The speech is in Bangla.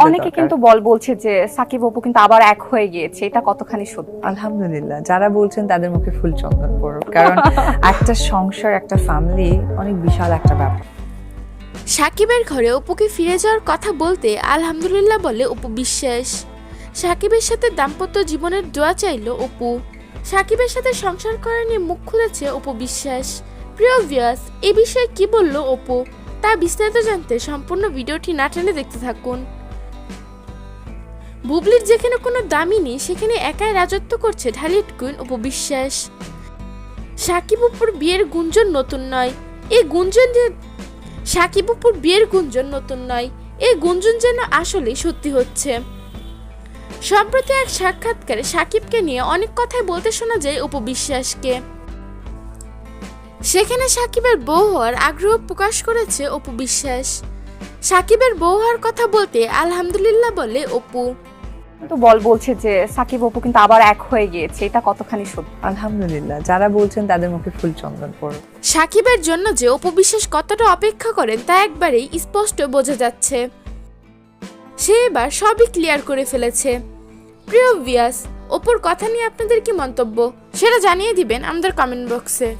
অনেকে কিন্তু বলছে যে সাকিব অপু কিন্তু আবার এক হয়ে গিয়েছে, এটা কতখানি সত্যি? আলহামদুলিল্লাহ, যারা বলছেন তাদের মুখে ফুল চন্দন পড়ুক, কারণ একটা সংসার, একটা ফ্যামিলি অনেক বিশাল একটা ব্যাপার। সাকিবের ঘরে অপুকে ফিরে যাওয়ার কথা বলতে আলহামদুলিল্লাহ বলে অপু বিশ্বাস। সাকিবের সাথে দাম্পত্য জীবনের দোয়া চাইল অপু। সাকিবের সাথে সংসার করা নিয়ে মুখ খুলেছে অপু বিশ্বাস। প্রিয় ভিউয়ার্স, এই বিষয়ে কি বলল অপু তা বিস্তারিত জানতে সম্পূর্ণ ভিডিওটি না টেনে দেখতে থাকুন। বুবলির যেখানে কোনো দামই নেই সেখানে একাই রাজত্ব করছে ঢালিউড কুইন অপু বিশ্বাস। সাকিব অপুর বিয়ের গুঞ্জন নতুন নয়, এই গুঞ্জন সাকিব অপুর বিয়ের গুঞ্জন নতুন নয়, এই গুঞ্জন যেন আসলেই সত্যি হচ্ছে। সম্প্রতি এক সাক্ষাৎকারে সাকিবকে নিয়ে অনেক কথাই বলতে শোনা যায় অপু বিশ্বাসকে। সেখানে সাকিবের বউ হওয়ার আগ্রহ প্রকাশ করেছে অপু বিশ্বাস। সাকিবের বউ হওয়ার কথা বলতে আলহামদুলিল্লাহ বলে অপু। কিন্তু বলছে যে সাকিব অপু কিন্তু আবার এক হয়ে গিয়েছে, এটা কতখানি সত্যি? আলহামদুলিল্লাহ, যারা বলছেন তাদের মুখে ফুল চন্দন পড়ুক। সাকিবের জন্য যে অপু বিশ্বাস কতটা অপেক্ষা করেন তা একবারেই স্পষ্ট বোঝা যাচ্ছে। সে এবার সবই ক্লিয়ার করে ফেলেছে। প্রিয় ভিউয়ার্স, অপুর কথা নিয়ে আপনাদের কি মন্তব্য সেটা জানিয়ে দিবেন আমাদের কমেন্ট বক্সে।